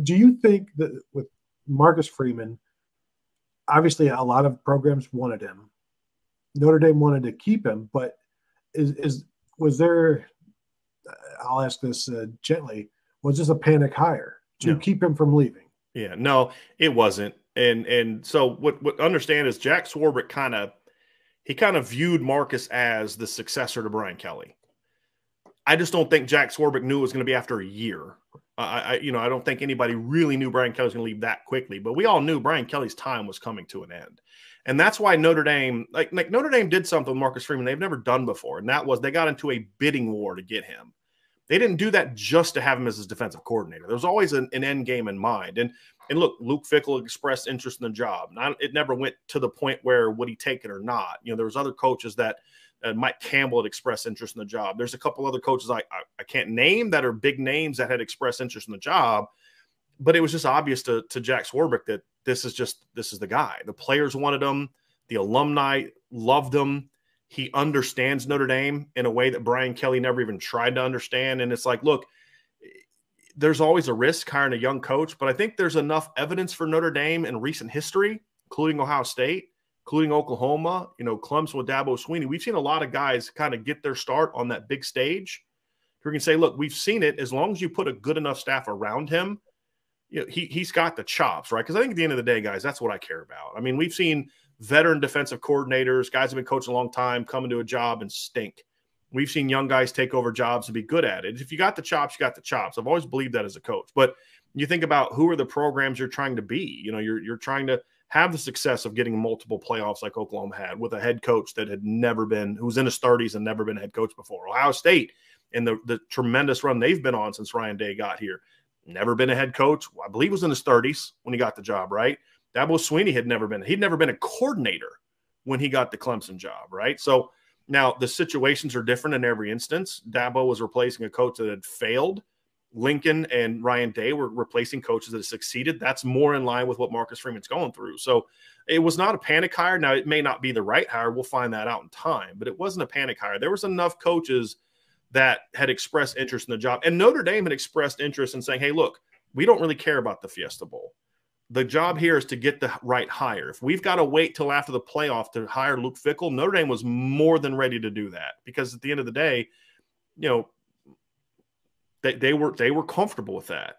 Do you think that with Marcus Freeman, obviously a lot of programs wanted him. Notre Dame wanted to keep him, but was there? I'll ask this gently. Was this a panic hire to keep him from leaving? Yeah, no, it wasn't. And so what understand is Jack Swarbrick kind of viewed Marcus as the successor to Brian Kelly. I just don't think Jack Swarbrick knew it was going to be after a year. I don't think anybody really knew Brian Kelly was going to leave that quickly, but we all knew Brian Kelly's time was coming to an end. And that's why Notre Dame, like Notre Dame did something with Marcus Freeman they've never done before, and that was they got into a bidding war to get him. They didn't do that just to have him as his defensive coordinator. There was always an end game in mind. And look, Luke Fickell expressed interest in the job. It never went to the point where would he take it or not. There was other coaches that Mike Campbell had expressed interest in the job. There's a couple other coaches I can't name that are big names that had expressed interest in the job. But it was just obvious to Jack Swarbrick that this is the guy. The players wanted him. The alumni loved him. He understands Notre Dame in a way that Brian Kelly never even tried to understand. And it's like, look, there's always a risk hiring a young coach, but I think there's enough evidence for Notre Dame in recent history, including Ohio State, including Oklahoma, Clemson with Dabo Swinney. We've seen a lot of guys kind of get their start on that big stage. We can say, look, we've seen it. As long as you put a good enough staff around him, he's got the chops, right? Because I think at the end of the day, guys, that's what I care about. I mean, we've seen veteran defensive coordinators, guys have been coaching a long time, come into a job and stink. We've seen young guys take over jobs and be good at it. If you got the chops, you got the chops. I've always believed that as a coach. But you think about who are the programs you're trying to be. You're trying to have the success of getting multiple playoffs like Oklahoma had with a head coach that had never been, who was in his 30s and never been a head coach before. Ohio State, and the tremendous run they've been on since Ryan Day got here, never been a head coach. I believe was in his 30s when he got the job, right? Dabo Swinney he'd never been a coordinator when he got the Clemson job, right? So now the situations are different in every instance. Dabo was replacing a coach that had failed. Lincoln and Ryan Day were replacing coaches that had succeeded. That's more in line with what Marcus Freeman's going through. So it was not a panic hire. Now, it may not be the right hire. We'll find that out in time, but it wasn't a panic hire. There was enough coaches that had expressed interest in the job. And Notre Dame had expressed interest in saying, hey, look, we don't really care about the Fiesta Bowl. The job here is to get the right hire. If we've got to wait till after the playoff to hire Luke Fickell, Notre Dame was more than ready to do that because at the end of the day, they were comfortable with that.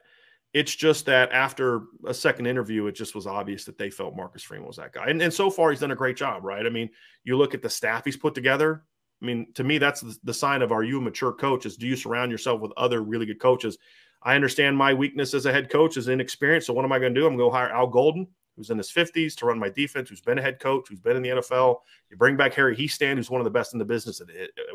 It's just that after a second interview, it just was obvious that they felt Marcus Freeman was that guy. And so far, he's done a great job, right? I mean, you look at the staff he's put together. I mean, to me, that's the sign of, are you a mature coach? Is do you surround yourself with other really good coaches? I understand my weakness as a head coach is inexperience. So what am I going to do? I'm going to hire Al Golden, who's in his 50s, to run my defense, who's been a head coach, who's been in the NFL. You bring back Harry Hiestand, who's one of the best in the business at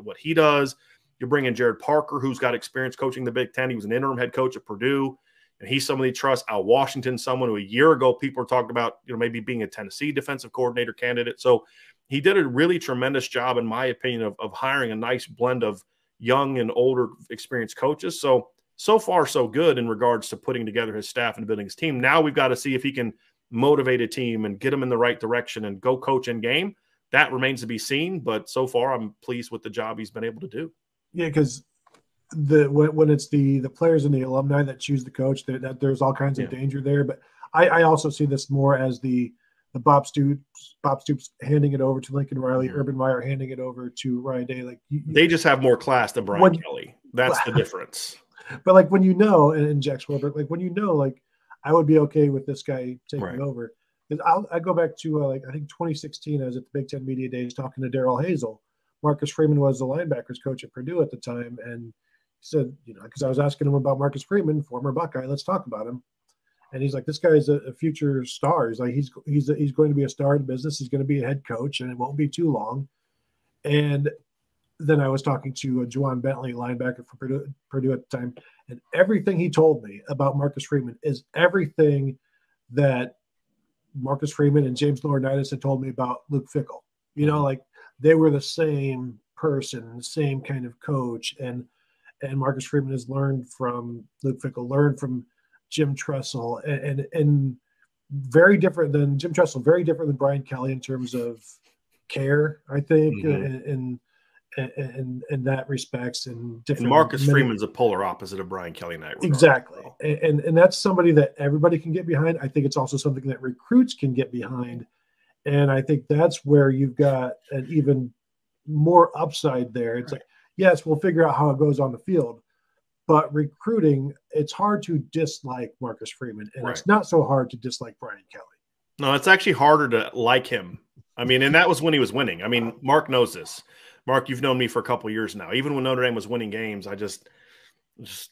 what he does. You bring in Jared Parker, who's got experience coaching the Big Ten. He was an interim head coach at Purdue, and he's somebody you trust. Al Washington, someone who a year ago people were talking about, maybe being a Tennessee defensive coordinator candidate. So he did a really tremendous job, in my opinion, of hiring a nice blend of young and older experienced coaches. So far, so good in regards to putting together his staff and building his team. Now we've got to see if he can motivate a team and get them in the right direction and go coach in game. That remains to be seen. But so far, I'm pleased with the job he's been able to do. Yeah, because when it's the players and the alumni that choose the coach, there's all kinds of danger there. But I also see this more as the Bob Stoops handing it over to Lincoln Riley, Urban Meyer handing it over to Ryan Day. Like they just have more class than Brian Kelly. That's the difference. But when and Jack Swarbrick, when I would be okay with this guy taking over. I go back to I think 2016. I was at the Big Ten Media Days talking to Darrell Hazel. Marcus Freeman was the linebackers coach at Purdue at the time, and he said, because I was asking him about Marcus Freeman, former Buckeye, let's talk about him. And he's like, this guy is a future star. He's like, he's going to be a star in business. He's going to be a head coach, and it won't be too long. And then I was talking to Juwan Bentley, linebacker for Purdue at the time, and everything he told me about Marcus Freeman is everything that Marcus Freeman and James Laurinaitis had told me about Luke Fickell. They were the same person, the same kind of coach, and Marcus Freeman has learned from Luke Fickell, learned from Jim Tressel, and very different than Jim Tressel, very different than Brian Kelly in terms of care, I think, and in that respects and different. And Marcus Freeman's a polar opposite of Brian Kelly in that regard. Exactly. And that's somebody that everybody can get behind. I think it's also something that recruits can get behind. And I think that's where you've got an even more upside there. It's like, yes, we'll figure out how it goes on the field, but recruiting, it's hard to dislike Marcus Freeman, and it's not so hard to dislike Brian Kelly. No, it's actually harder to like him. I mean, and that was when he was winning. I mean, Mark knows this. Mark, you've known me for a couple of years now. Even when Notre Dame was winning games, I just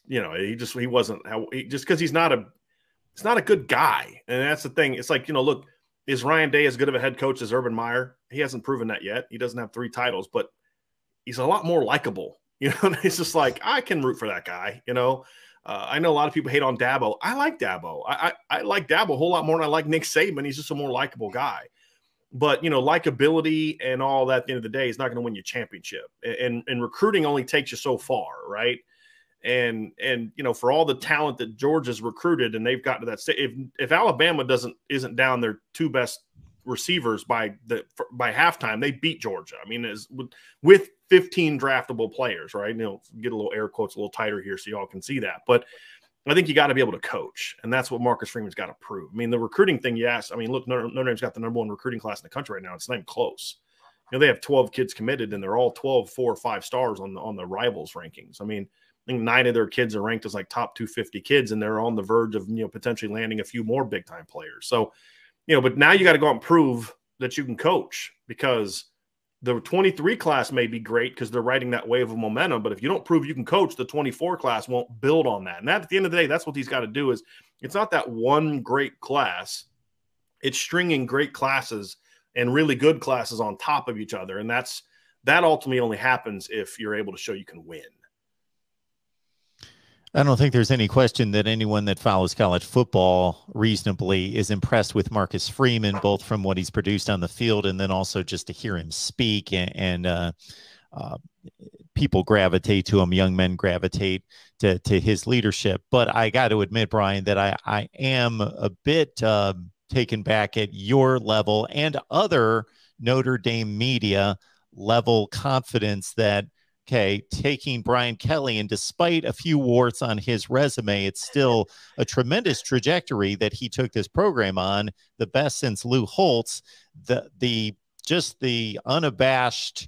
you know, he wasn't just because he's not a good guy. And that's the thing. It's like, you know, look, is Ryan Day as good of a head coach as Urban Meyer? He hasn't proven that yet. He doesn't have 3 titles, but he's a lot more likable. You know, it's just like, I can root for that guy. You know, I know a lot of people hate on Dabo. I like Dabo. I like Dabo a whole lot more than I like Nick Saban. He's just a more likable guy. But, you know, likability and all that at the end of the day is not going to win you a championship. And recruiting only takes you so far, right? And you know, for all the talent that Georgia's recruited and they've gotten to that state, if Alabama isn't down their 2 best receivers by halftime, they beat Georgia. I mean, with 15 draftable players, right? You know, get a little air quotes a little tighter here so y'all can see that. But I think you got to be able to coach, and that's what Marcus Freeman's got to prove. I mean, the recruiting thing, yes. I mean, look, Notre Dame's got the #1 recruiting class in the country right now. It's not even close. You know, they have 12 kids committed, and they're all 12 4 or 5 stars on the rivals rankings. I mean, I think 9 of their kids are ranked as like top 250 kids, and they're on the verge of, you know, potentially landing a few more big time players. So, you know, but now you got to go out and prove that you can coach, because the 23 class may be great because they're riding that wave of momentum. But if you don't prove you can coach, the 24 class won't build on that. And that, at the end of the day, that's what he's got to do. Is it's not that one great class. It's stringing great classes and really good classes on top of each other. And that ultimately only happens if you're able to show you can win. I don't think there's any question that anyone that follows college football reasonably is impressed with Marcus Freeman, both from what he's produced on the field and then also just to hear him speak, and people gravitate to him, young men gravitate to his leadership. But I got to admit, Brian, that I am a bit taken back at your level and other Notre Dame media level confidence that, okay, taking Brian Kelly, and despite a few warts on his resume, it's still a tremendous trajectory that he took this program on, the best since Lou Holtz. Just the unabashed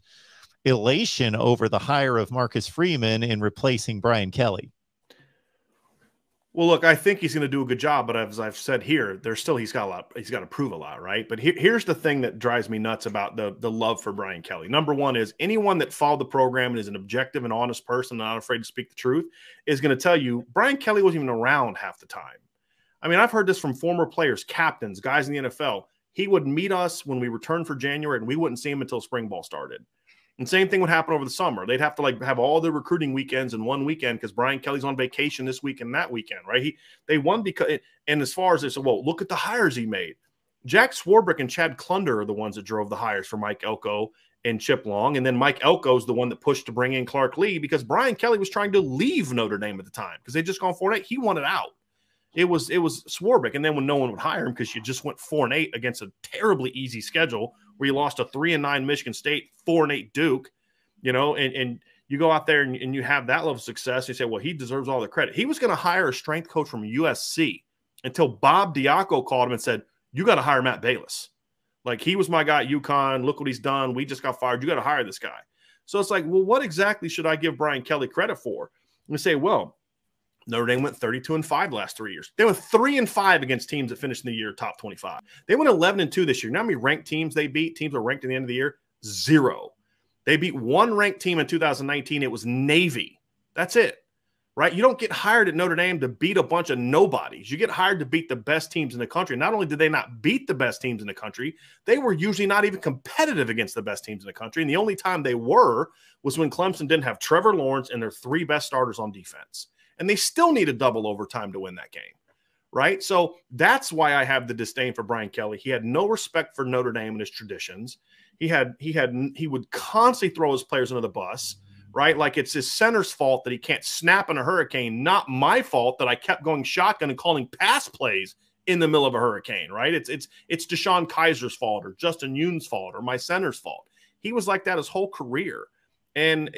elation over the hire of Marcus Freeman in replacing Brian Kelly. Well, look, I think he's going to do a good job, but as I've said here, he's got to prove a lot, right? But here's the thing that drives me nuts about the love for Brian Kelly. Number one is anyone that followed the program and is an objective and honest person, not afraid to speak the truth, is going to tell you Brian Kelly wasn't even around half the time. I mean, I've heard this from former players, captains, guys in the NFL. He would meet us when we returned for January, and we wouldn't see him until spring ball started. And same thing would happen over the summer. They'd have to have all their recruiting weekends in one weekend because Brian Kelly's on vacation this week and that weekend, right? They won because, and as far as they said, well, look at the hires he made. Jack Swarbrick and Chad Klunder are the ones that drove the hires for Mike Elko and Chip Long. And then Mike Elko's the one that pushed to bring in Clark Lee because Brian Kelly was trying to leave Notre Dame at the time because they'd just gone 4-8. He wanted out. It was Swarbrick. And then when no one would hire him because you just went 4-8 against a terribly easy schedule where you lost a 3-9 Michigan State, 4-8 Duke, you know, and you go out there and you have that level of success. You say, well, he deserves all the credit. He was going to hire a strength coach from USC until Bob Diaco called him and said, you got to hire Matt Balis. Like, he was my guy at UConn. Look what he's done. We just got fired. You got to hire this guy. So it's like, well, what exactly should I give Brian Kelly credit for? And we say, well, Notre Dame went 32-5 the last 3 years. They went 3-5 against teams that finished in the year top 25. They went 11-2 this year. Now how many ranked teams they beat? Teams that were ranked at the end of the year? 0. They beat one ranked team in 2019. It was Navy. That's it, right? You don't get hired at Notre Dame to beat a bunch of nobodies. You get hired to beat the best teams in the country. Not only did they not beat the best teams in the country, they were usually not even competitive against the best teams in the country. And the only time they were was when Clemson didn't have Trevor Lawrence and their 3 best starters on defense. And they still needed double overtime to win that game, right? So that's why I have the disdain for Brian Kelly. He had no respect for Notre Dame and his traditions. He would constantly throw his players under the bus, right? Like it's his center's fault that he can't snap in a hurricane, not my fault that I kept going shotgun and calling pass plays in the middle of a hurricane, right? It's Deshaun Kaiser's fault or Justin Yoon's fault or my center's fault. He was like that his whole career. And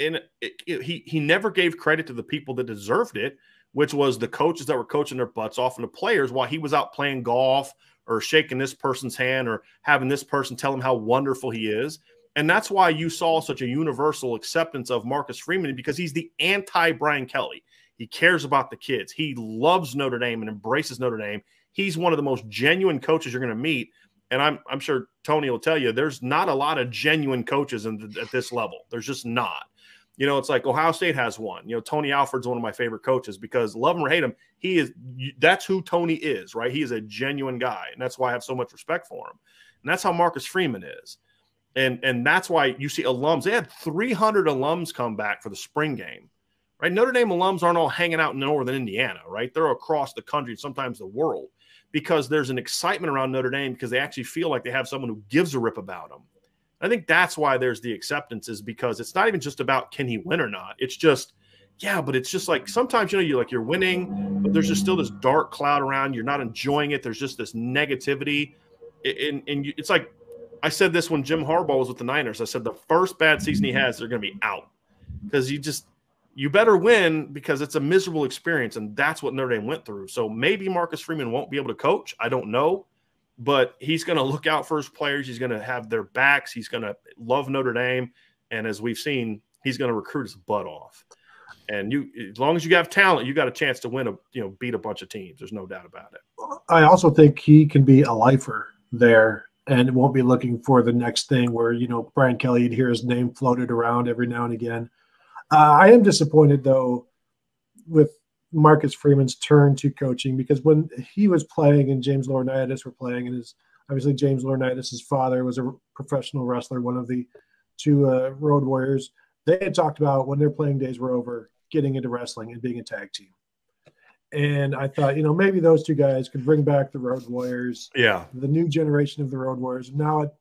he never gave credit to the people that deserved it, which was the coaches that were coaching their butts off and the players while he was out playing golf or shaking this person's hand or having this person tell him how wonderful he is. And that's why you saw such a universal acceptance of Marcus Freeman, because he's the anti-Brian Kelly. He cares about the kids. He loves Notre Dame and embraces Notre Dame. He's one of the most genuine coaches you're going to meet. And I'm sure Tony will tell you there's not a lot of genuine coaches at this level. There's just not. You know, it's like Ohio State has one. You know, Tony Alford's one of my favorite coaches because love him or hate him, that's who Tony is, right? He is a genuine guy, and that's why I have so much respect for him. And that's how Marcus Freeman is. And that's why you see alums. They had 300 alums come back for the spring game, right? Notre Dame alums aren't all hanging out in northern Indiana, right? They're across the country, sometimes the world, because there's an excitement around Notre Dame because they actually feel like they have someone who gives a rip about them. I think that's why there's the acceptance, is because it's not even just about can he win or not. It's just, yeah, but it's just like sometimes, you know, you're winning, but there's just still this dark cloud around. You're not enjoying it. There's just this negativity. It's like I said this when Jim Harbaugh was with the Niners. I said the first bad season he has, they're going to be out because you better win because it's a miserable experience, and that's what Notre Dame went through. So maybe Marcus Freeman won't be able to coach. I don't know. But he's going to look out for his players. He's going to have their backs. He's going to love Notre Dame. And as we've seen, he's going to recruit his butt off. And as long as you have talent, you got a chance to win beat a bunch of teams. There's no doubt about it. I also think he can be a lifer there and won't be looking for the next thing where, you know, Brian Kelly, you'd hear his name floated around every now and again. I am disappointed, though, with Marcus Freeman's turn to coaching, because when he was playing and James Laurinaitis were playing, and obviously James Laurinaitis' father was a professional wrestler, one of the two Road Warriors, they had talked about when their playing days were over, getting into wrestling and being a tag team. And I thought, you know, maybe those two guys could bring back the Road Warriors, the new generation of the Road Warriors. Now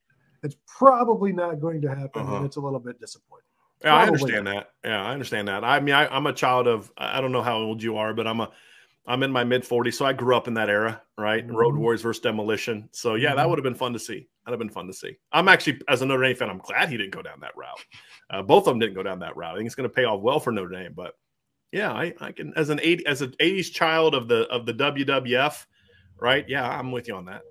it's probably not going to happen, and it's a little bit disappointing. Yeah, I understand that. Yeah, I understand that. I mean, I'm a child of, I don't know how old you are, but I'm in my mid-40s, so I grew up in that era, right? Mm-hmm. Road Warriors versus Demolition. So, yeah, that would have been fun to see. That'd have been fun to see. I'm actually, as a Notre Dame fan, I'm glad he didn't go down that route. Both of them didn't go down that route. I think it's going to pay off well for Notre Dame. But, yeah, I can, as an 80s child of the WWF, right? Yeah, I'm with you on that.